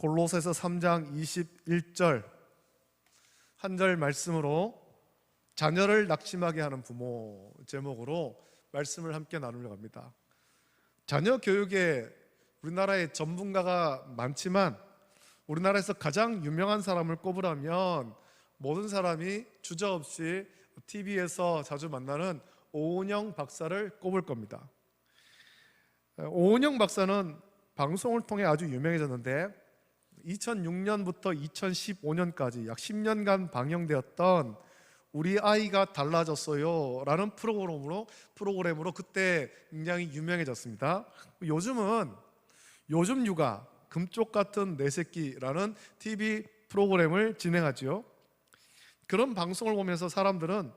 골로새서 3장 21절 한 절 말씀으로 자녀를 낙심하게 하는 부모 제목으로 말씀을 함께 나누려고 합니다. 자녀 교육에 우리나라에 전문가가 많지만 우리나라에서 가장 유명한 사람을 꼽으라면 모든 사람이 주저없이 TV에서 자주 만나는 오은영 박사를 꼽을 겁니다. 오은영 박사는 방송을 통해 아주 유명해졌는데 2006년부터 2015년까지 약 10년간 방영되었던 우리 아이가 달라졌어요 라는 프로그램으로 그때 굉장히 유명해졌습니다. 요즘 육아 금쪽 같은 내 새끼라는 TV 프로그램을 진행하죠. 그런 방송을 보면서 사람들은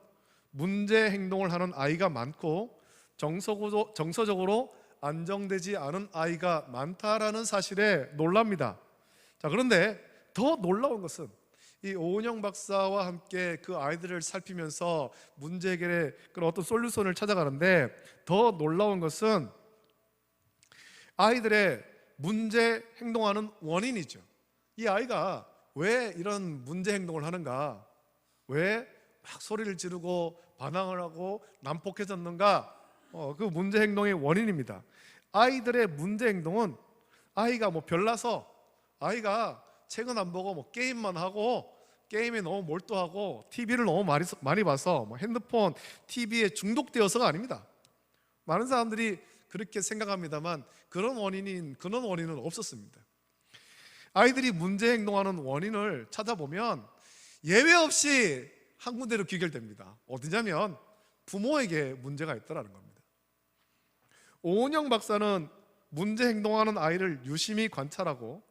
문제 행동을 하는 아이가 많고 정서적으로 안정되지 않은 아이가 많다라는 사실에 놀랍니다. 자, 그런데 더 놀라운 것은 이 오은영 박사와 함께 그 아이들을 살피면서 문제 해결의 그런 어떤 솔루션을 찾아가는데 더 놀라운 것은 아이들의 문제 행동하는 원인이죠. 이 아이가 왜 이런 문제 행동을 하는가? 왜 막 소리를 지르고 반항을 하고 난폭해졌는가? 그 문제 행동의 원인입니다. 아이들의 문제 행동은 아이가 별나서 아이가 책은 안 보고 게임만 하고 게임에 너무 몰두하고 TV를 너무 많이 봐서 핸드폰, TV에 중독되어서가 아닙니다. 많은 사람들이 그렇게 생각합니다만 그런 원인은 없었습니다. 아이들이 문제 행동하는 원인을 찾아보면 예외 없이 한 군데로 귀결됩니다. 어디냐면 부모에게 문제가 있다는 겁니다. 오은영 박사는 문제 행동하는 아이를 유심히 관찰하고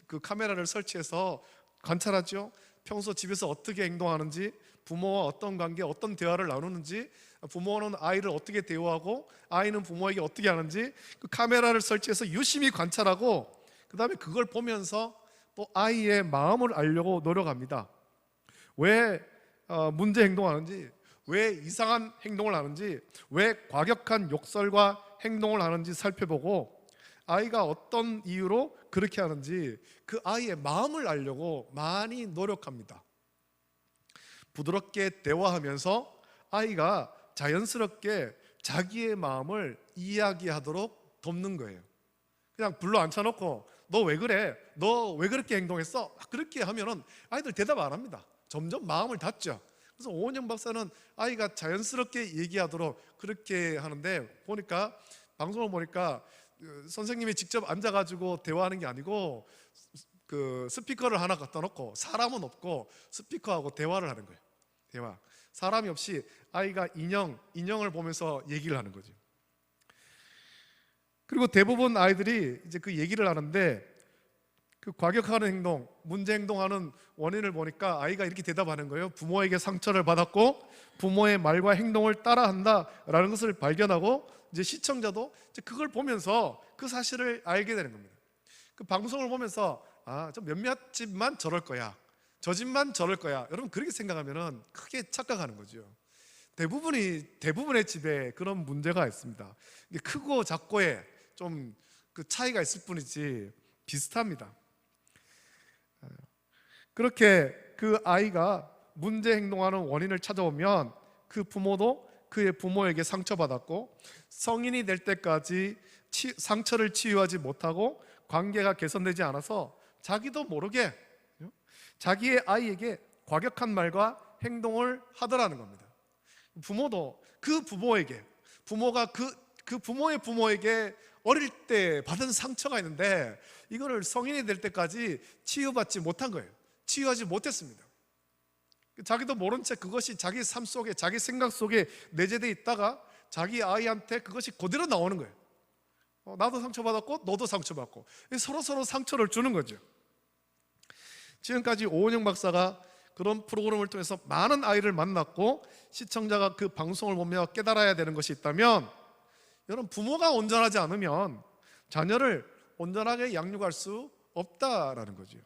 그 카메라를 설치해서 관찰하죠. 평소 집에서 어떻게 행동하는지, 부모와 어떤 관계, 어떤 대화를 나누는지, 부모는 아이를 어떻게 대우하고 아이는 부모에게 어떻게 하는지 그 카메라를 설치해서 유심히 관찰하고 그 다음에 그걸 보면서 또 아이의 마음을 알려고 노력합니다. 왜 문제 행동하는지, 왜 이상한 행동을 하는지, 왜 과격한 욕설과 행동을 하는지 살펴보고 아이가 어떤 이유로 그렇게 하는지 그 아이의 마음을 알려고 많이 노력합니다. 부드럽게 대화하면서 아이가 자연스럽게 자기의 마음을 이야기하도록 돕는 거예요. 그냥 불러 앉혀놓고 너 왜 그래? 너 왜 그렇게 행동했어? 그렇게 하면은 아이들 대답 안 합니다. 점점 마음을 닫죠. 그래서 오은영 박사는 아이가 자연스럽게 얘기하도록 그렇게 하는데 방송을 보니까 선생님이 직접 앉아가지고 대화하는 게 아니고 그 스피커를 하나 갖다 놓고 사람은 없고 스피커하고 대화를 하는 거예요. 대화. 사람이 없이 아이가 인형을 보면서 얘기를 하는 거죠. 그리고 대부분 아이들이 이제 그 얘기를 하는데 그 과격한 행동, 문제 행동하는 원인을 보니까 아이가 이렇게 대답하는 거예요. 부모에게 상처를 받았고 부모의 말과 행동을 따라한다라는 것을 발견하고 이제 시청자도 이제 그걸 보면서 그 사실을 알게 되는 겁니다. 그 방송을 보면서 저 몇몇 집만 저럴 거야, 저 집만 저럴 거야. 여러분 그렇게 생각하면은 크게 착각하는 거죠. 대부분의 집에 그런 문제가 있습니다. 이게 크고 작고에 좀 그 차이가 있을 뿐이지 비슷합니다. 그렇게 그 아이가 문제 행동하는 원인을 찾아오면 그 부모도 그의 부모에게 상처받았고 성인이 될 때까지 상처를 치유하지 못하고 관계가 개선되지 않아서 자기도 모르게 자기의 아이에게 과격한 말과 행동을 하더라는 겁니다. 부모도 그 부모가 그 부모의 부모에게 어릴 때 받은 상처가 있는데 이거를 성인이 될 때까지 치유받지 못한 거예요. 치유하지 못했습니다. 자기도 모른 채 그것이 자기 삶 속에, 자기 생각 속에 내재되어 있다가 자기 아이한테 그것이 그대로 나오는 거예요. 나도 상처받았고 너도 상처받고 서로 상처를 주는 거죠. 지금까지 오은영 박사가 그런 프로그램을 통해서 많은 아이를 만났고 시청자가 그 방송을 보며 깨달아야 되는 것이 있다면 여러분, 부모가 온전하지 않으면 자녀를 온전하게 양육할 수 없다라는 거죠.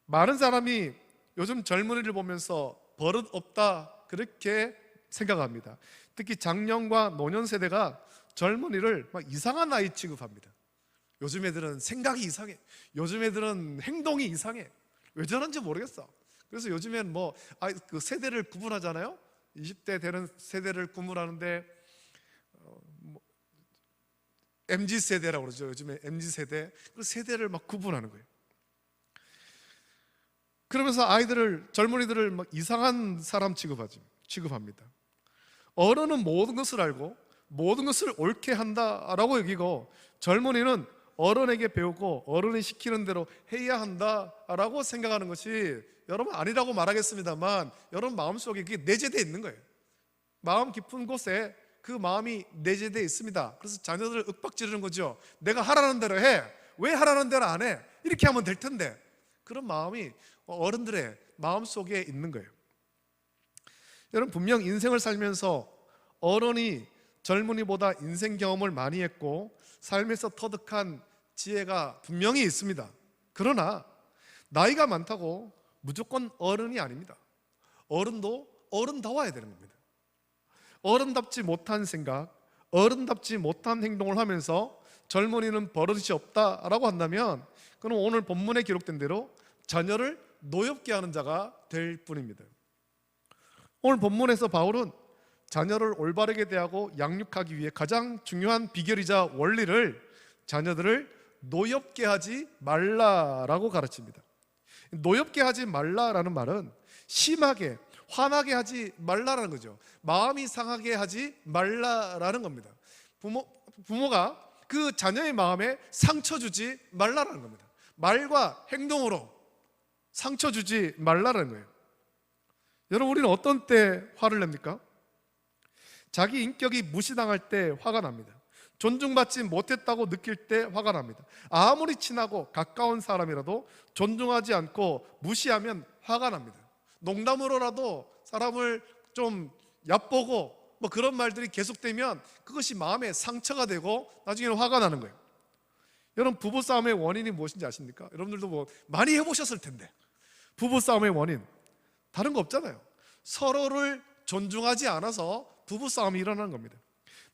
많은 사람이 요즘 젊은이를 보면서 버릇 없다 그렇게 생각합니다. 특히 장년과 노년 세대가 젊은이를 막 이상한 아이 취급합니다. 요즘 애들은 생각이 이상해. 요즘 애들은 행동이 이상해. 왜 저런지 모르겠어. 그래서 요즘엔 그 세대를 구분하잖아요. 20대 되는 세대를 구분하는데 MZ 세대라고 그러죠. 요즘에 MZ 세대. 그 세대를 막 구분하는 거예요. 그러면서 젊은이들을 막 이상한 사람 취급합니다. 어른은 모든 것을 알고 모든 것을 옳게 한다라고 여기고, 젊은이는 어른에게 배우고 어른이 시키는 대로 해야 한다라고 생각하는 것이, 여러분 아니라고 말하겠습니다만 여러분 마음속에 그게 내재되어 있는 거예요. 마음 깊은 곳에 그 마음이 내재되어 있습니다. 그래서 자녀들을 윽박지르는 거죠. 내가 하라는 대로 해. 왜 하라는 대로 안 해? 이렇게 하면 될 텐데. 그런 마음이 어른들의 마음속에 있는 거예요. 여러분, 분명 인생을 살면서 어른이 젊은이보다 인생 경험을 많이 했고 삶에서 터득한 지혜가 분명히 있습니다. 그러나 나이가 많다고 무조건 어른이 아닙니다. 어른도 어른다워야 되는 겁니다. 어른답지 못한 생각, 어른답지 못한 행동을 하면서 젊은이는 버릇이 없다라고 한다면, 그는 오늘 본문에 기록된 대로 자녀를 노엽게 하는 자가 될 뿐입니다. 오늘 본문에서 바울은 자녀를 올바르게 대하고 양육하기 위해 가장 중요한 비결이자 원리를, 자녀들을 노엽게 하지 말라라고 가르칩니다. 노엽게 하지 말라라는 말은 심하게 화나게 하지 말라라는 거죠. 마음이 상하게 하지 말라라는 겁니다. 부모가 그 자녀의 마음에 상처 주지 말라라는 겁니다. 말과 행동으로 상처 주지 말라라는 거예요. 여러분, 우리는 어떤 때 화를 냅니까? 자기 인격이 무시당할 때 화가 납니다. 존중받지 못했다고 느낄 때 화가 납니다. 아무리 친하고 가까운 사람이라도 존중하지 않고 무시하면 화가 납니다. 농담으로라도 사람을 좀 얕보고 그런 말들이 계속되면 그것이 마음에 상처가 되고 나중에는 화가 나는 거예요. 여러분, 부부싸움의 원인이 무엇인지 아십니까? 여러분들도 많이 해보셨을 텐데, 부부싸움의 원인 다른 거 없잖아요. 서로를 존중하지 않아서 부부싸움이 일어나는 겁니다.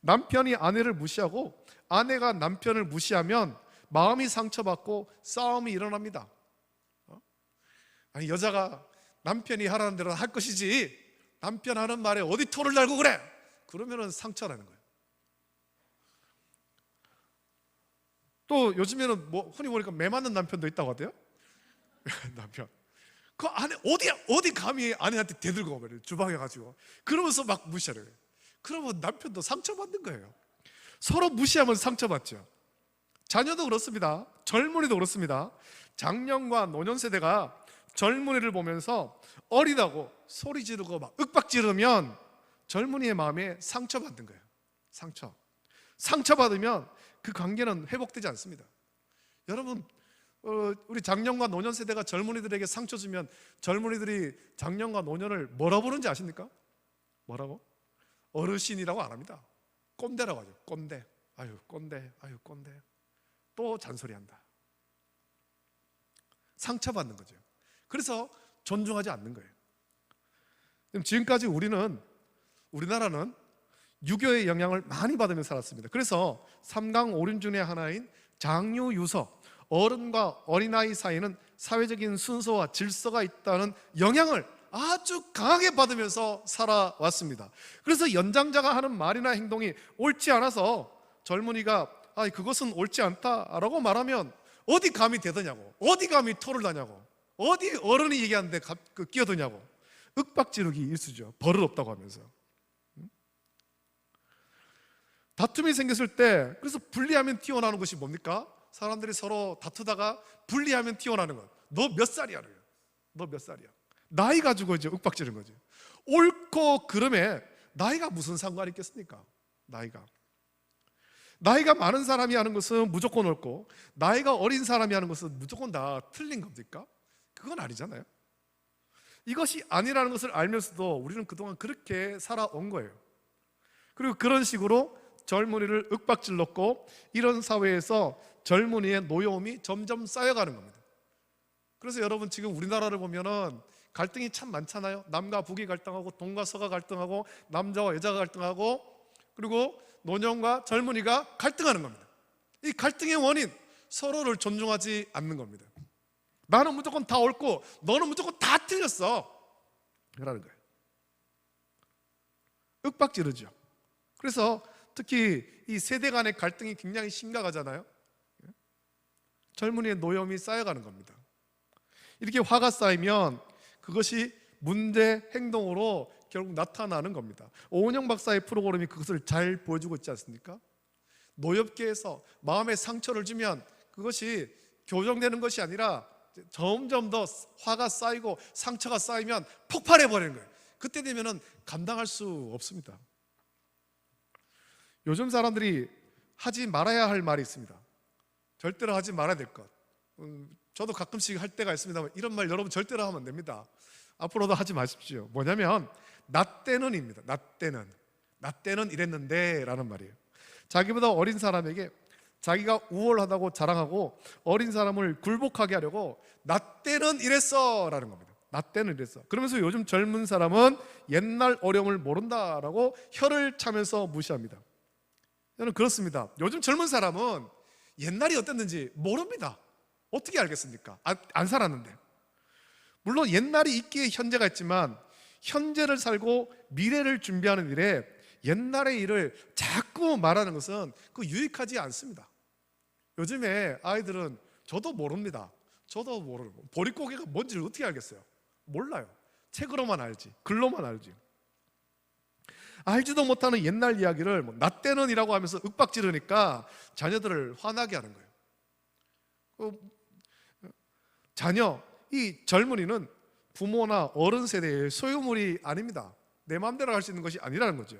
남편이 아내를 무시하고 아내가 남편을 무시하면 마음이 상처받고 싸움이 일어납니다. 아니, 여자가 남편이 하라는 대로 할 것이지 남편 하는 말에 어디 토를 달고 그래? 그러면은 상처라는 거예요. 또 요즘에는 흔히 보니까 매 맞는 남편도 있다고 하대요. 남편 그 아내 어디 감히 아내한테 대들고 말이에요. 주방에 가지고 그러면서 막 무시하래요. 그러면 남편도 상처받는 거예요. 서로 무시하면 상처받죠. 자녀도 그렇습니다. 젊은이도 그렇습니다. 장년과 노년 세대가 젊은이를 보면서 어리다고 소리 지르고 막 윽박 지르면 젊은이의 마음에 상처받는 거예요. 상처받으면 그 관계는 회복되지 않습니다. 여러분, 우리 장년과 노년 세대가 젊은이들에게 상처 주면 젊은이들이 장년과 노년을 뭐라 부르는지 아십니까? 뭐라고? 어르신이라고 안 합니다. 꼰대라고 하죠. 꼰대. 아유 꼰대. 아유 꼰대. 또 잔소리한다. 상처받는 거죠. 그래서 존중하지 않는 거예요. 지금까지 우리나라는 유교의 영향을 많이 받으며 살았습니다. 그래서 삼강오륜 중에 하나인 장유유서, 어른과 어린아이 사이는 사회적인 순서와 질서가 있다는 영향을 아주 강하게 받으면서 살아왔습니다. 그래서 연장자가 하는 말이나 행동이 옳지 않아서 젊은이가 그것은 옳지 않다라고 말하면 어디 감히 대드냐고, 어디 감히 토를 다냐고, 어디 어른이 얘기하는데 끼어드냐고 윽박지르기 일쑤죠. 버릇 없다고 하면서. 다툼이 생겼을 때, 그래서 분리하면 튀어나오는 것이 뭡니까? 사람들이 서로 다투다가 분리하면 튀어나오는 것. 너 몇 살이야? 너 몇 살이야? 나이 가지고 이제 윽박지르는 거죠. 옳고 그름에 나이가 무슨 상관이 있겠습니까? 나이가 많은 사람이 하는 것은 무조건 옳고 나이가 어린 사람이 하는 것은 무조건 다 틀린 겁니까? 그건 아니잖아요. 이것이 아니라는 것을 알면서도 우리는 그동안 그렇게 살아온 거예요. 그리고 그런 식으로 젊은이를 윽박질렀고, 이런 사회에서 젊은이의 노여움이 점점 쌓여가는 겁니다. 그래서 여러분, 지금 우리나라를 보면은 갈등이 참 많잖아요. 남과 북이 갈등하고 동과 서가 갈등하고 남자와 여자가 갈등하고, 그리고 노년과 젊은이가 갈등하는 겁니다. 이 갈등의 원인, 서로를 존중하지 않는 겁니다. 나는 무조건 다 옳고 너는 무조건 다 틀렸어 라는 거예요. 윽박지르죠. 그래서 특히 이 세대 간의 갈등이 굉장히 심각하잖아요. 젊은이의 노염이 쌓여가는 겁니다. 이렇게 화가 쌓이면 그것이 문제 행동으로 결국 나타나는 겁니다. 오은영 박사의 프로그램이 그것을 잘 보여주고 있지 않습니까? 노엽게 해서 마음에 상처를 주면 그것이 교정되는 것이 아니라 점점 더 화가 쌓이고 상처가 쌓이면 폭발해 버리는 거예요. 그때 되면은 감당할 수 없습니다. 요즘 사람들이 하지 말아야 할 말이 있습니다. 절대로 하지 말아야 될 것. 저도 가끔씩 할 때가 있습니다만 이런 말 여러분 절대로 하면 안 됩니다. 앞으로도 하지 마십시오. 뭐냐면 나 때는입니다. 나 때는 이랬는데 라는 말이에요. 자기보다 어린 사람에게 자기가 우월하다고 자랑하고 어린 사람을 굴복하게 하려고 나 때는 이랬어 라는 겁니다. 나 때는 이랬어. 그러면서 요즘 젊은 사람은 옛날 어려움을 모른다라고 혀를 차면서 무시합니다. 저는 그렇습니다. 요즘 젊은 사람은 옛날이 어땠는지 모릅니다. 어떻게 알겠습니까? 안 살았는데. 물론 옛날이 있기에 현재가 있지만 현재를 살고 미래를 준비하는 일에 옛날의 일을 자꾸 말하는 것은 그 유익하지 않습니다. 요즘에 아이들은 저도 모릅니다. 저도 모르고 보릿고개가 뭔지를 어떻게 알겠어요? 몰라요. 책으로만 알지, 글로만 알지. 알지도 못하는 옛날 이야기를 나 때는이라고 하면서 윽박지르니까 자녀들을 화나게 하는 거예요. 자녀, 이 젊은이는 부모나 어른 세대의 소유물이 아닙니다. 내 마음대로 할 수 있는 것이 아니라는 거죠.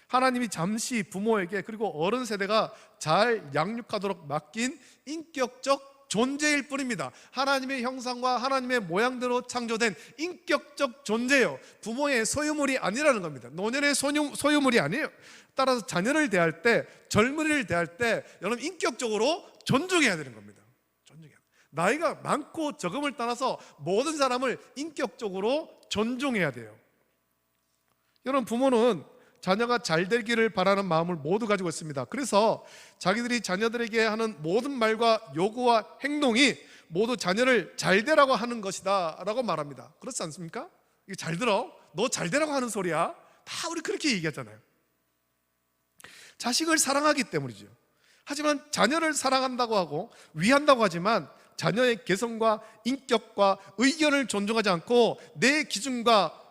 하나님이 잠시 부모에게 그리고 어른 세대가 잘 양육하도록 맡긴 인격적 존재일 뿐입니다. 하나님의 형상과 하나님의 모양대로 창조된 인격적 존재예요. 부모의 소유물이 아니라는 겁니다. 노년의 소유물이 아니에요. 따라서 자녀를 대할 때, 젊은이를 대할 때 여러분 인격적으로 존중해야 되는 겁니다. 나이가 많고 적음을 떠나서 모든 사람을 인격적으로 존중해야 돼요. 여러분 부모는 자녀가 잘 되기를 바라는 마음을 모두 가지고 있습니다. 그래서 자기들이 자녀들에게 하는 모든 말과 요구와 행동이 모두 자녀를 잘 되라고 하는 것이다 라고 말합니다. 그렇지 않습니까? 이거 잘 들어, 너 잘 되라고 하는 소리야. 다 우리 그렇게 얘기하잖아요. 자식을 사랑하기 때문이죠. 하지만 자녀를 사랑한다고 하고 위한다고 하지만 자녀의 개성과 인격과 의견을 존중하지 않고 내 기준과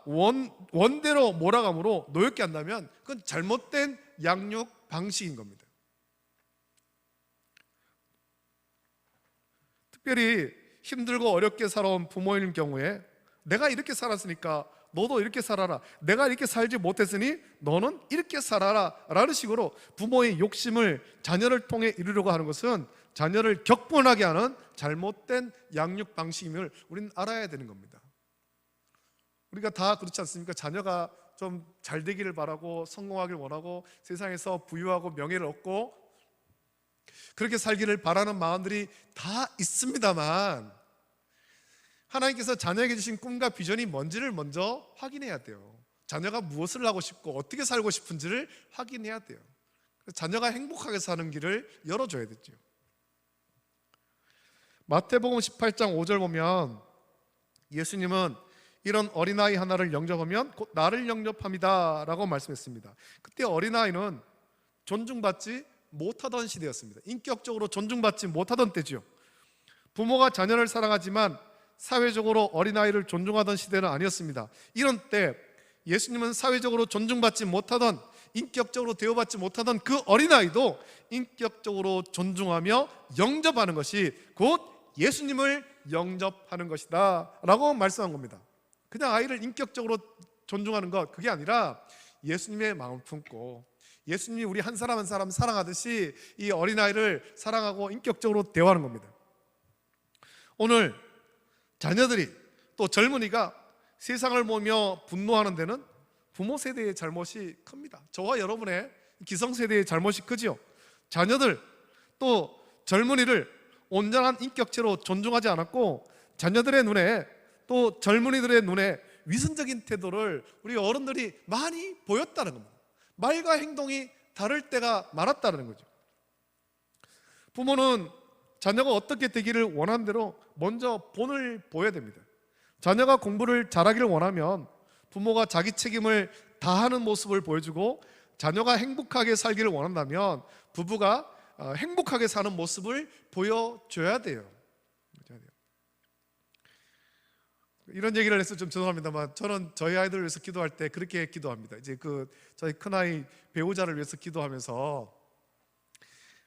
원대로 몰아감으로 노엽게 한다면 그건 잘못된 양육 방식인 겁니다. 특별히 힘들고 어렵게 살아온 부모인 경우에 내가 이렇게 살았으니까 너도 이렇게 살아라, 내가 이렇게 살지 못했으니 너는 이렇게 살아라 라는 식으로 부모의 욕심을 자녀를 통해 이루려고 하는 것은 자녀를 격분하게 하는 잘못된 양육 방식임을 우리는 알아야 되는 겁니다. 우리가 다 그렇지 않습니까? 자녀가 좀 잘 되기를 바라고 성공하길 원하고 세상에서 부유하고 명예를 얻고 그렇게 살기를 바라는 마음들이 다 있습니다만 하나님께서 자녀에게 주신 꿈과 비전이 뭔지를 먼저 확인해야 돼요. 자녀가 무엇을 하고 싶고 어떻게 살고 싶은지를 확인해야 돼요. 자녀가 행복하게 사는 길을 열어줘야 되죠. 마태복음 18장 5절 보면 예수님은 이런 어린아이 하나를 영접하면 곧 나를 영접함이다 라고 말씀했습니다. 그때 어린아이는 존중받지 못하던 시대였습니다. 인격적으로 존중받지 못하던 때죠. 부모가 자녀를 사랑하지만 사회적으로 어린아이를 존중하던 시대는 아니었습니다. 이런 때 예수님은 사회적으로 존중받지 못하던, 인격적으로 대우받지 못하던 그 어린아이도 인격적으로 존중하며 영접하는 것이 곧 예수님을 영접하는 것이다 라고 말씀한 겁니다. 그냥 아이를 인격적으로 존중하는 것, 그게 아니라 예수님의 마음을 품고 예수님이 우리 한 사람 한 사람 사랑하듯이 이 어린아이를 사랑하고 인격적으로 대화하는 겁니다. 오늘 자녀들이 또 젊은이가 세상을 보며 분노하는 데는 부모 세대의 잘못이 큽니다. 저와 여러분의 기성세대의 잘못이 크죠. 자녀들 또 젊은이를 온전한 인격체로 존중하지 않았고 자녀들의 눈에 또 젊은이들의 눈에 위선적인 태도를 우리 어른들이 많이 보였다는 겁니다. 말과 행동이 다를 때가 많았다는 거죠. 부모는 자녀가 어떻게 되기를 원하는 대로 먼저 본을 보여야 됩니다. 자녀가 공부를 잘하기를 원하면 부모가 자기 책임을 다하는 모습을 보여주고, 자녀가 행복하게 살기를 원한다면 부부가 행복하게 사는 모습을 보여줘야 돼요. 이런 얘기를 해서 좀 죄송합니다만, 저는 저희 아이들을 위해서 기도할 때 그렇게 기도합니다. 이제 저희 큰아이 배우자를 위해서 기도하면서,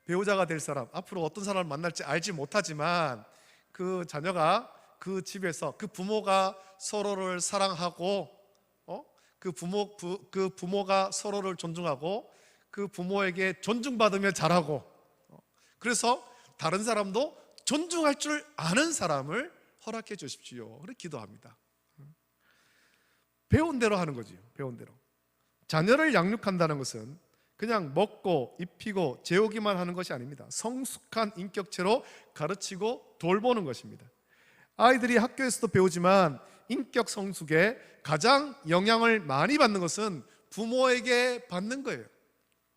배우자가 될 사람, 앞으로 어떤 사람을 만날지 알지 못하지만 그 자녀가 그 집에서 그 부모가 서로를 사랑하고, 그 부모가 서로를 존중하고, 그 부모에게 존중받으며 자라고, 그래서 다른 사람도 존중할 줄 아는 사람을 허락해 주십시오. 그렇게 기도합니다. 배운 대로 하는 거지요. 배운 대로. 자녀를 양육한다는 것은 그냥 먹고 입히고 재우기만 하는 것이 아닙니다. 성숙한 인격체로 가르치고 돌보는 것입니다. 아이들이 학교에서도 배우지만 인격 성숙에 가장 영향을 많이 받는 것은 부모에게 받는 거예요.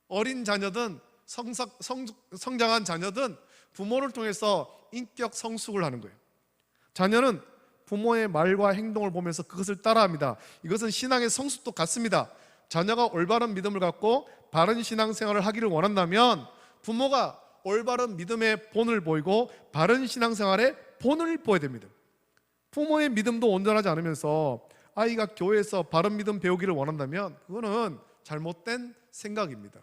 어린 자녀든 성장한 자녀든 부모를 통해서 인격 성숙을 하는 거예요. 자녀는 부모의 말과 행동을 보면서 그것을 따라합니다. 이것은 신앙의 성숙도 같습니다. 자녀가 올바른 믿음을 갖고 바른 신앙생활을 하기를 원한다면 부모가 올바른 믿음의 본을 보이고 바른 신앙생활의 본을 보여야 됩니다. 부모의 믿음도 온전하지 않으면서 아이가 교회에서 바른 믿음 배우기를 원한다면 그거는 잘못된 생각입니다.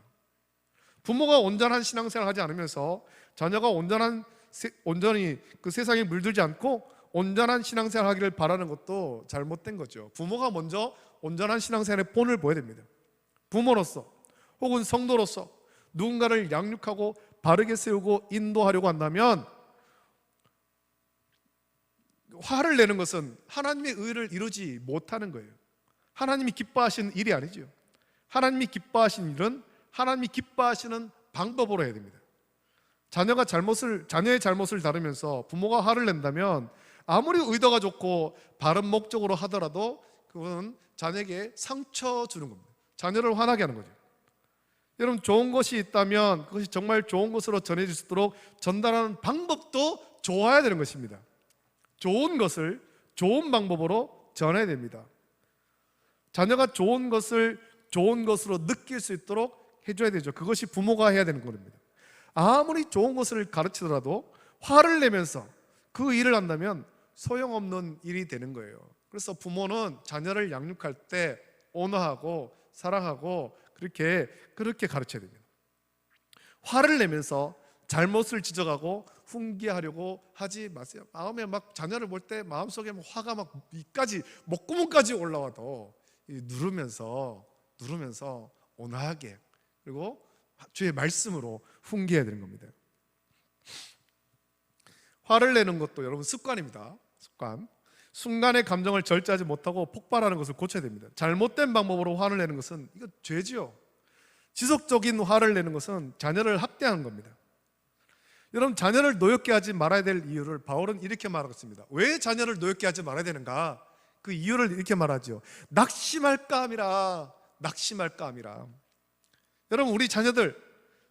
부모가 온전한 신앙생활을 하지 않으면서 자녀가 온전히 그 세상에 물들지 않고 온전한 신앙생활을 하기를 바라는 것도 잘못된 거죠. 부모가 먼저 온전한 신앙생활의 본을 보여야 됩니다. 부모로서 혹은 성도로서 누군가를 양육하고 바르게 세우고 인도하려고 한다면 화를 내는 것은 하나님의 의를 이루지 못하는 거예요. 하나님이 기뻐하시는 일이 아니죠. 하나님이 기뻐하시는 일은 하나님이 기뻐하시는 방법으로 해야 됩니다. 자녀의 잘못을 다루면서 부모가 화를 낸다면 아무리 의도가 좋고 바른 목적으로 하더라도 그건 자녀에게 상처 주는 겁니다. 자녀를 화나게 하는 거죠. 여러분, 좋은 것이 있다면 그것이 정말 좋은 것으로 전해질 수 있도록 전달하는 방법도 좋아야 되는 것입니다. 좋은 것을 좋은 방법으로 전해야 됩니다. 자녀가 좋은 것을 좋은 것으로 느낄 수 있도록 해줘야 되죠. 그것이 부모가 해야 되는 겁니다. 아무리 좋은 것을 가르치더라도 화를 내면서 그 일을 한다면 소용없는 일이 되는 거예요. 그래서 부모는 자녀를 양육할 때 온화하고 사랑하고 그렇게 가르쳐야 됩니다. 화를 내면서 잘못을 지적하고 훈계하려고 하지 마세요. 마음에 막 자녀를 볼 때 마음속에 화가 막 위까지 목구멍까지 올라와도 누르면서 온화하게, 그리고 주의 말씀으로 훈계해야 되는 겁니다. 화를 내는 것도 여러분 습관입니다. 습관. 순간의 감정을 절제하지 못하고 폭발하는 것을 고쳐야 됩니다. 잘못된 방법으로 화를 내는 것은 이거 죄지요. 지속적인 화를 내는 것은 자녀를 학대하는 겁니다. 여러분, 자녀를 노엽게 하지 말아야 될 이유를 바울은 이렇게 말하고 있습니다. 왜 자녀를 노엽게 하지 말아야 되는가? 그 이유를 이렇게 말하죠. 낙심할까 함이라. 여러분, 우리 자녀들,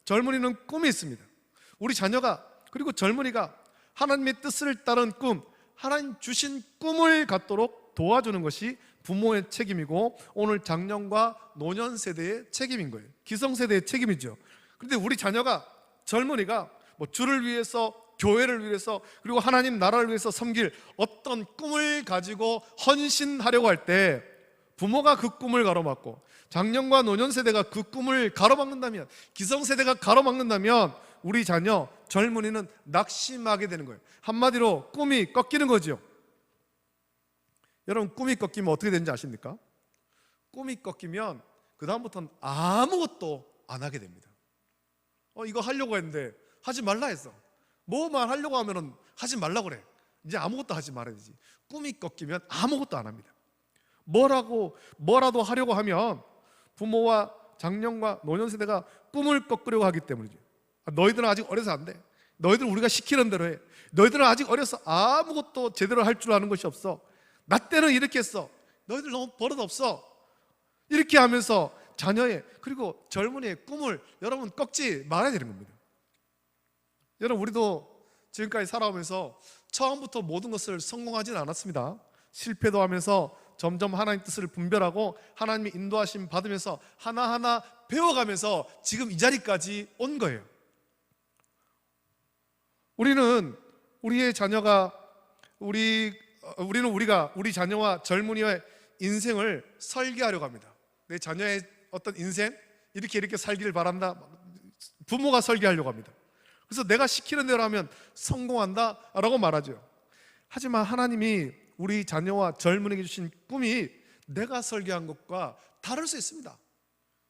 젊은이는 꿈이 있습니다. 우리 자녀가, 그리고 젊은이가 하나님의 뜻을 따른 꿈, 하나님 주신 꿈을 갖도록 도와주는 것이 부모의 책임이고 오늘 장년과 노년 세대의 책임인 거예요. 기성세대의 책임이죠. 그런데 우리 자녀가, 젊은이가 주를 위해서, 교회를 위해서, 그리고 하나님 나라를 위해서 섬길 어떤 꿈을 가지고 헌신하려고 할 때 부모가 그 꿈을 가로막고 장년과 노년 세대가 그 꿈을 가로막는다면, 기성세대가 가로막는다면 우리 자녀, 젊은이는 낙심하게 되는 거예요. 한마디로 꿈이 꺾이는 거죠. 여러분, 꿈이 꺾이면 어떻게 되는지 아십니까? 꿈이 꺾이면 그 다음부터는 아무것도 안 하게 됩니다. 이거 하려고 했는데 하지 말라 했어. 뭐만 하려고 하면은 하지 말라 그래. 이제 아무것도 하지 말아야 되지. 꿈이 꺾이면 아무것도 안 합니다. 뭐라도 하려고 하면 부모와 장년과 노년 세대가 꿈을 꺾으려고 하기 때문이죠. 너희들은 아직 어려서 안 돼. 너희들은 우리가 시키는 대로 해. 너희들은 아직 어려서 아무것도 제대로 할 줄 아는 것이 없어. 나 때는 이렇게 했어. 너희들 너무 버릇 없어. 이렇게 하면서 자녀의, 그리고 젊은이의 꿈을 여러분 꺾지 말아야 되는 겁니다. 여러분, 우리도 지금까지 살아오면서 처음부터 모든 것을 성공하진 않았습니다. 실패도 하면서 점점 하나님 뜻을 분별하고 하나님의 인도하심 받으면서 하나하나 배워가면서 지금 이 자리까지 온 거예요. 우리는 우리의 자녀가 우리 자녀와 젊은이의 인생을 설계하려고 합니다. 내 자녀의 어떤 인생 이렇게 살기를 바란다. 부모가 설계하려고 합니다. 그래서 내가 시키는 대로 하면 성공한다 라고 말하죠. 하지만 하나님이 우리 자녀와 젊은이에게 주신 꿈이 내가 설계한 것과 다를 수 있습니다.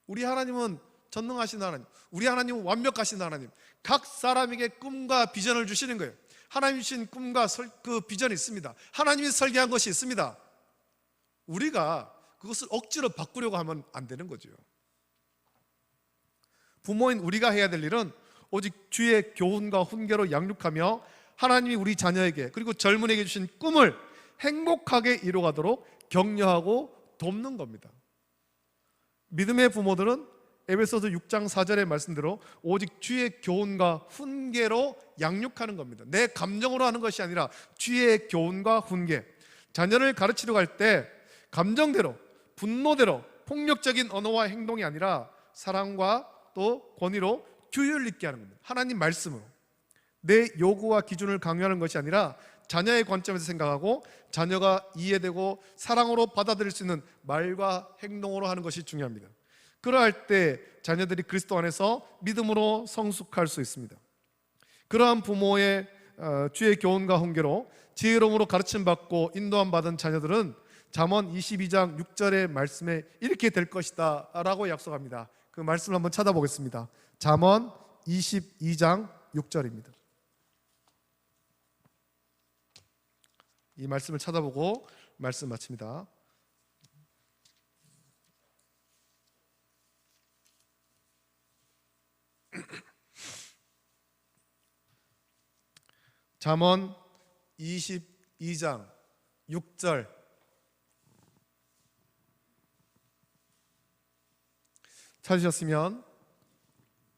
우리 하나님은 전능하신 하나님, 우리 하나님은 완벽하신 하나님, 각 사람에게 꿈과 비전을 주시는 거예요. 하나님이 주신 꿈과 그 비전이 있습니다. 하나님이 설계한 것이 있습니다. 우리가 그것을 억지로 바꾸려고 하면 안 되는 거죠. 부모인 우리가 해야 될 일은 오직 주의 교훈과 훈계로 양육하며 하나님이 우리 자녀에게 그리고 젊은이에게 주신 꿈을 행복하게 이루어가도록 격려하고 돕는 겁니다. 믿음의 부모들은 에베소서 6장 4절의 말씀대로 오직 주의 교훈과 훈계로 양육하는 겁니다. 내 감정으로 하는 것이 아니라 주의 교훈과 훈계. 자녀를 가르치려고 할 때 감정대로, 분노대로 폭력적인 언어와 행동이 아니라 사랑과 또 권위로 규율 있게 하는 겁니다. 하나님 말씀으로. 내 요구와 기준을 강요하는 것이 아니라 자녀의 관점에서 생각하고 자녀가 이해되고 사랑으로 받아들일 수 있는 말과 행동으로 하는 것이 중요합니다. 그러할 때 자녀들이 그리스도 안에서 믿음으로 성숙할 수 있습니다. 그러한 부모의 주의 교훈과 훈계로 지혜로움으로 가르침 받고 인도함 받은 자녀들은 잠언 22장 6절의 말씀에 이렇게 될 것이다 라고 약속합니다. 그 말씀을 한번 찾아보겠습니다. 잠언 22장 6절입니다. 이 말씀을 찾아보고 말씀 마칩니다. 잠언 22장 6절. 찾으셨으면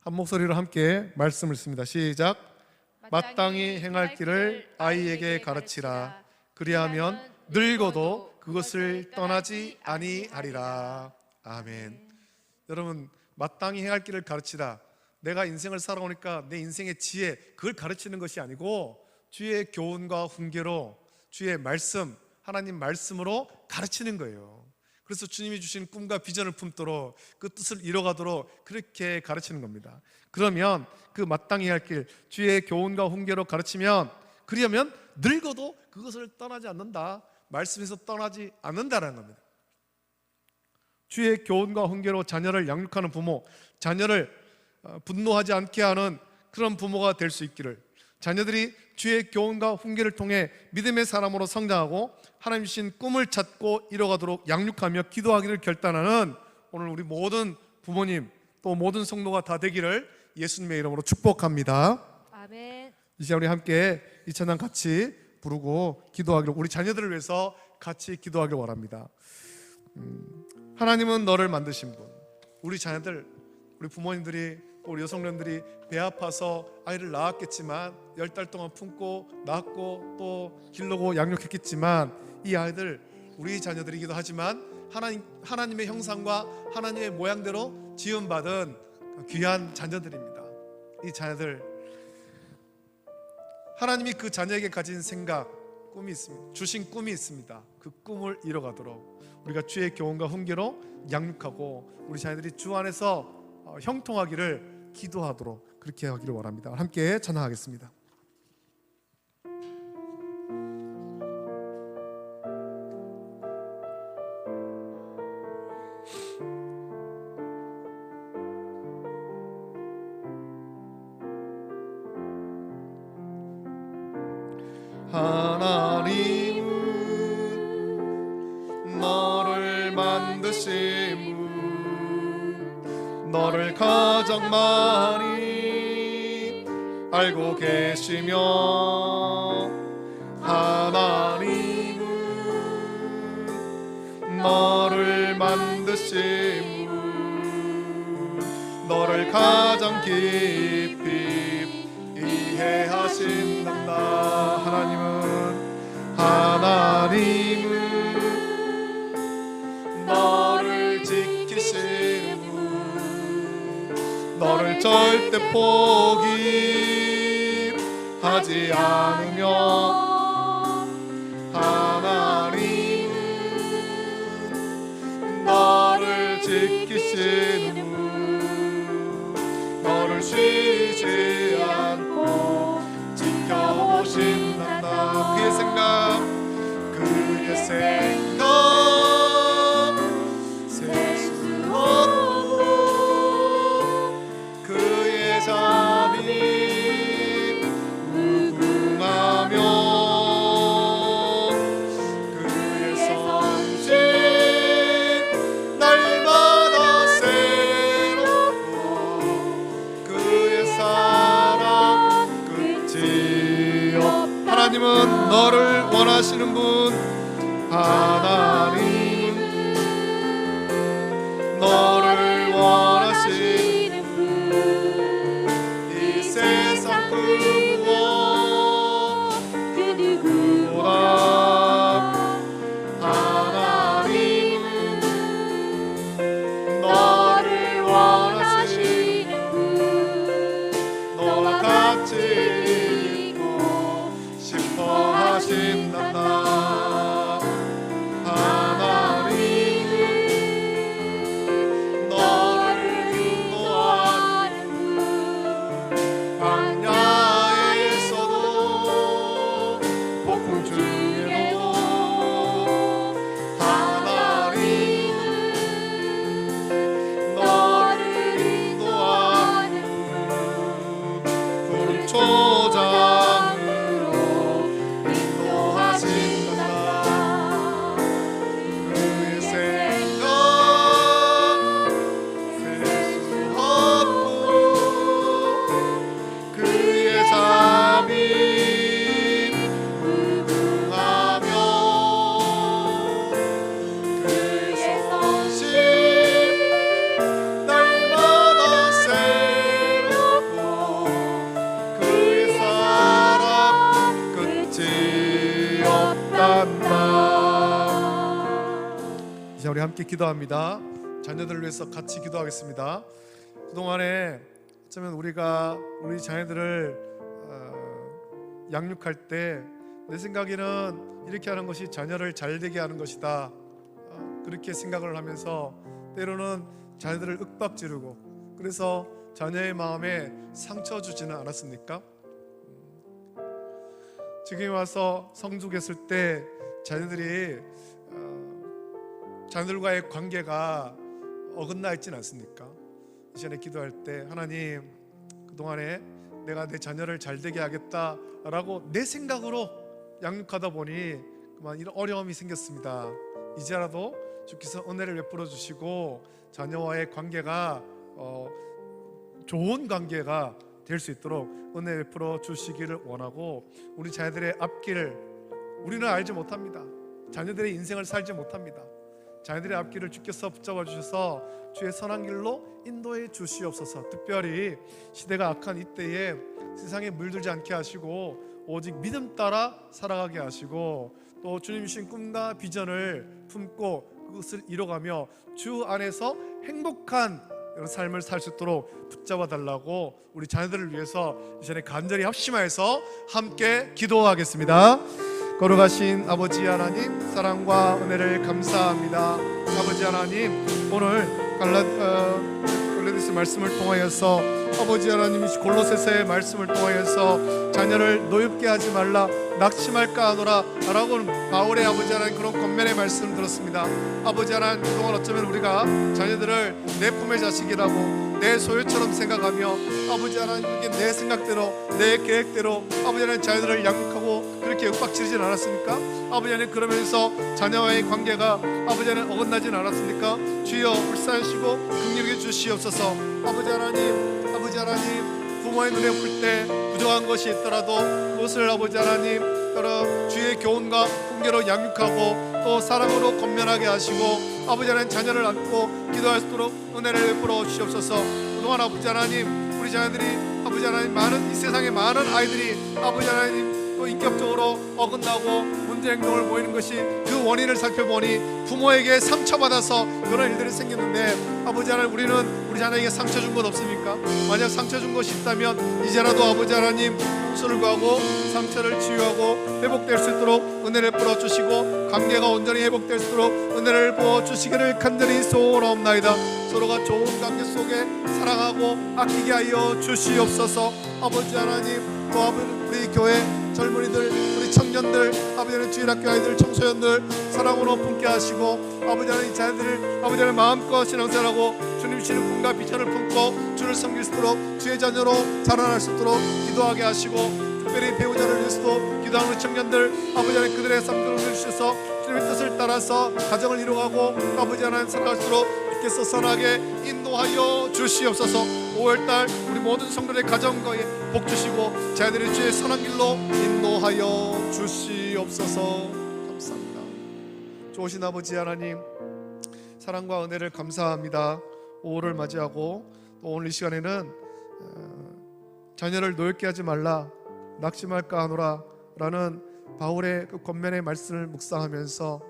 한 목소리로 함께 말씀을 씁니다. 시작. 마땅히 행할 길을 아이에게 가르치라. 그리하면 늙어도 그것을 떠나지 아니하리라. 아멘. 여러분, 마땅히 행할 길을 가르치라. 내가 인생을 살아오니까 내 인생의 지혜, 그걸 가르치는 것이 아니고 주의 교훈과 훈계로 주의 말씀, 하나님 말씀으로 가르치는 거예요. 그래서 주님이 주신 꿈과 비전을 품도록 그 뜻을 이뤄가도록 그렇게 가르치는 겁니다. 그러면 그 마땅히 할 길, 주의 교훈과 훈계로 가르치면 그러면 늙어도 그것을 떠나지 않는다. 말씀에서 떠나지 않는다라는 겁니다. 주의 교훈과 훈계로 자녀를 양육하는 부모, 자녀를 분노하지 않게 하는 그런 부모가 될 수 있기를, 자녀들이 주의 교훈과 훈계를 통해 믿음의 사람으로 성장하고 하나님 주신 꿈을 찾고 이뤄가도록 양육하며 기도하기를 결단하는 오늘 우리 모든 부모님 또 모든 성도가 다 되기를 예수님의 이름으로 축복합니다. 아멘. 이제 우리 함께 이 찬양 같이 부르고 기도하기를, 우리 자녀들을 위해서 같이 기도하길 원합니다. 하나님은 너를 만드신 분, 우리 자녀들, 우리 부모님들이, 우리 여성들이 배 아파서 아이를 낳았겠지만 10달 동안 품고 낳았고 또 기르고 양육했겠지만 이 아이들 우리 자녀들이기도 하지만 하나님의 형상과 하나님의 모양대로 지음받은 귀한 자녀들입니다. 이 자녀들, 하나님이 그 자녀에게 가진 생각, 꿈이 있습니다. 주신 꿈이 있습니다. 그 꿈을 이뤄가도록 우리가 주의 교훈과 훈계로 양육하고 우리 자녀들이 주 안에서 형통하기를 기도하도록 그렇게 하기를 원합니다. 함께 찬양하겠습니다. 하나님은 너를 만드신 분, 너를 가장 많이 알고 계시며, 하나님은 너를 만드신 분, 너를 가장 깊이 위해 하신단다. 하나님은 너를 지키시는 분, 너를 절대 포기하지 않으며, 하나님은 너를 지키시는 분, 너를 쉬지 않고 지켜보신단다. 그의 생각, 그의 생각 셀 수 없고, 그의 자비 무궁하며, 그의 선진 날마다 새롭고, 그의 사랑 끝이 없다. 하나님은 너를 원하시는 분, 하나님은 너를 원하시는 분, 이 세상 그 무엇 그 누구보다 하나님은 너를 원하시는 분, 너와 같이 있고 싶어 하신단다. 이제 우리 함께 기도합니다. 자녀들을 위해서 같이 기도하겠습니다. 그동안에 어쩌면 우리가 우리 자녀들을 양육할 때 내 생각에는 이렇게 하는 것이 자녀를 잘되게 하는 것이다, 그렇게 생각을 하면서 때로는 자녀들을 윽박지르고, 그래서 자녀의 마음에 상처 주지는 않았습니까? 지금 와서 성숙했을 때 자녀들과의 관계가 어긋나 있지는 않습니까? 이전에 기도할 때 하나님, 그동안에 내가 내 자녀를 잘되게 하겠다라고 내 생각으로 양육하다 보니 그만 이런 어려움이 생겼습니다. 이제라도 주께서 은혜를 베풀어 주시고 자녀와의 관계가 좋은 관계가 될 수 있도록 은혜 베풀어 주시기를 원하고, 우리 자녀들의 앞길을 우리는 알지 못합니다. 자녀들의 인생을 살지 못합니다. 자녀들의 앞길을 주께서 붙잡아 주셔서 주의 선한 길로 인도해 주시옵소서. 특별히 시대가 악한 이때에 세상에 물들지 않게 하시고 오직 믿음 따라 살아가게 하시고, 또 주님 주신 꿈과 비전을 품고 그것을 이뤄가며 주 안에서 행복한 삶을 살 수 있도록 붙잡아 달라고 우리 자녀들을 위해서 이전에 간절히 합심하여서 함께 기도하겠습니다. 거룩하신 아버지 하나님, 사랑과 은혜를 감사합니다. 아버지 하나님, 오늘 갈라디아서 말씀을 통하여서 아버지 하나님, 골로새서의 말씀을 통하여서 자녀를 노엽게 하지 말라, 낙심할까 하노라 라고 바울의 아버지 하나님 그런 권면의 말씀을 들었습니다. 아버지 하나님, 그동안 어쩌면 우리가 자녀들을 내 품의 자식이라고 내 소유처럼 생각하며 아버지 하나님께 내 생각대로 내 계획대로 아버지 하나님 자녀들을 양육하고 그렇게 윽박지르진 않았습니까? 아버지 하나님, 그러면서 자녀와의 관계가 아버지 하나님 어긋나진 않았습니까? 주여 불쌍하시고 긍휼히 주시옵소서. 아버지 하나님, 부모의 눈에 볼 때 부정한 것이 있더라도 그것을 아버지 하나님 여러 주의 교훈과 훈계로 양육하고 또 사랑으로 건면하게 하시고 아버지 하나님 자녀를 안고 기도할 수 있도록 은혜를 베풀어 주시옵소서. 그동안 아버지 하나님 우리 자녀들이 아버지 하나님 많은 이 세상의 많은 아이들이 아버지 하나님 또 인격적으로 어긋나고 문제 행동을 보이는 것이 그 원인을 살펴보니 부모에게 상처받아서 그런 일들이 생겼는데 아버지 하나님 우리는 우리 자녀에게 상처 준 것 없습니까? 만약 상처 준 것이 있다면 이제라도 아버지 하나님 용서를 구하고 상처를 치유하고 회복될 수 있도록 은혜를 풀어주시고 관계가 온전히 회복될 수 있도록 은혜를 부어주시기를 간절히 소원하옵나이다. 서로가 좋은 관계 속에 사랑하고 아끼게 하여 주시옵소서. 아버지 하나님 또 우리 교회 젊은이들 우리 청년들 아버지 하나님 주일학교 아이들 청소년들 사랑으로 품게 하시고 아버지 하나님 자녀들을 아버지 하나님 마음껏 신앙생활하고 주님 주시는 꿈과 비전을 품고 주를 섬길 수 있도록 주의 자녀로 자라날 수 있도록 기도하게 하시고 특별히 배우자를 위해서도 기도하는 청년들 아버지 하나님 그들의 삶들을 주셔서 주님의 뜻을 따라서 가정을 이루어가고 아버지 하나님 살아갈수록 주께서 선하게 인도하여 주시옵소서. 5월달 우리 모든 성도들의 가정거에 복 주시고 자녀들의 주의 선한 길로 인도하여 주시옵소서. 감사합니다. 좋으신 아버지 하나님 사랑과 은혜를 감사합니다. 5월을 맞이하고 또 오늘 이 시간에는 자녀를 노엽게 하지 말라 낙심할까 하노라 라는 바울의 그 권면의 말씀을 묵상하면서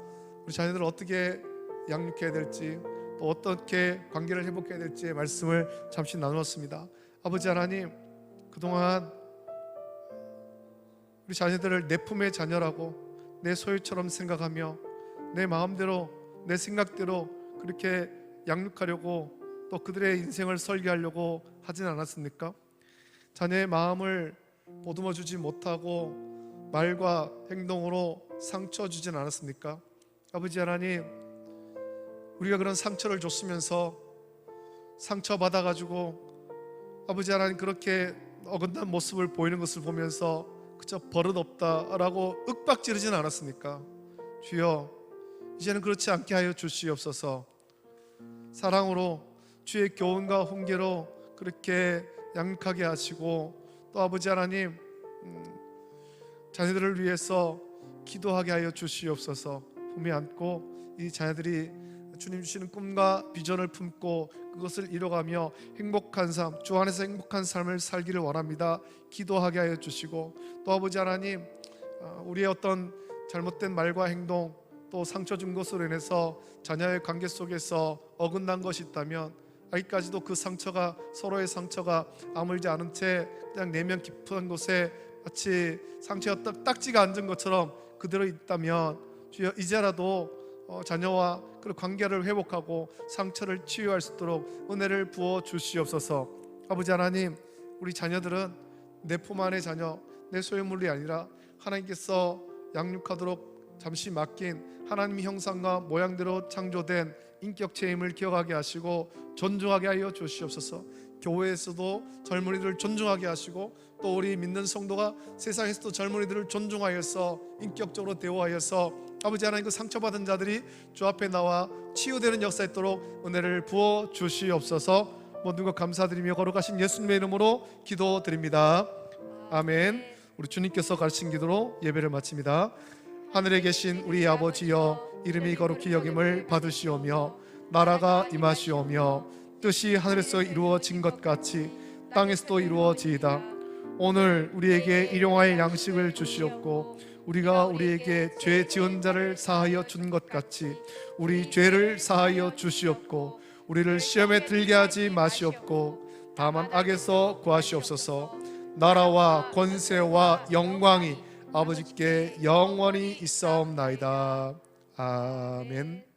우리 자녀들을 어떻게 양육해야 될지 또 어떻게 관계를 회복해야 될지의 말씀을 잠시 나누었습니다. 아버지 하나님 그동안 우리 자녀들을 내 품의 자녀라고 내 소유처럼 생각하며 내 마음대로 내 생각대로 그렇게 양육하려고 또 그들의 인생을 설계하려고 하진 않았습니까? 자녀의 마음을 보듬어 주지 못하고 말과 행동으로 상처 주진 않았습니까? 아버지 하나님 우리가 그런 상처를 줬으면서 상처받아가지고 아버지 하나님 그렇게 어긋난 모습을 보이는 것을 보면서 그저 버릇없다라고 윽박지르진 않았습니까? 주여 이제는 그렇지 않게 하여 주시옵소서. 사랑으로 주의 교훈과 훈계로 그렇게 양육하게 하시고 또 아버지 하나님 자녀들을 위해서 기도하게 하여 주시옵소서. 품에 안고 이 자녀들이 주님 주시는 꿈과 비전을 품고 그것을 이뤄가며 행복한 삶, 주 안에서 행복한 삶을 살기를 원합니다. 기도하게 하여 주시고 또 아버지 하나님 우리의 어떤 잘못된 말과 행동 또 상처 준 것으로 인해서 자녀의 관계 속에서 어긋난 것이 있다면 아직까지도 그 상처가 서로의 상처가 아물지 않은 채 그냥 내면 깊은 곳에 마치 상처가 딱지가 앉은 것처럼 그대로 있다면 주여 이제라도 자녀와 그 관계를 회복하고 상처를 치유할 수 있도록 은혜를 부어 주시옵소서. 아버지 하나님 우리 자녀들은 내 품 안의 자녀 내 소유물이 아니라 하나님께서 양육하도록 잠시 맡긴 하나님의 형상과 모양대로 창조된 인격체임을 기억하게 하시고 존중하게 하여 주시옵소서. 교회에서도 젊은이들을 존중하게 하시고 또 우리 믿는 성도가 세상에서도 젊은이들을 존중하여서 인격적으로 대우하여서 아버지 하나님 그 상처받은 자들이 주 앞에 나와 치유되는 역사 있도록 은혜를 부어 주시옵소서. 모든 것 감사드리며 거룩하신 예수님의 이름으로 기도드립니다. 아멘. 우리 주님께서 가르친 기도로 예배를 마칩니다. 하늘에 계신 우리 아버지여 이름이 거룩히 여김을 받으시오며 나라가 임하시오며 뜻이 하늘에서 이루어진 것 같이 땅에서도 이루어지이다. 오늘 우리에게 일용할 양식을 주시옵고 우리가 우리에게 죄 지은 자를 사하여 준 것 같이 우리 죄를 사하여 주시옵고 우리를 시험에 들게 하지 마시옵고 다만 악에서 구하시옵소서. 나라와 권세와 영광이 아버지께 영원히 있사옵나이다. 아멘.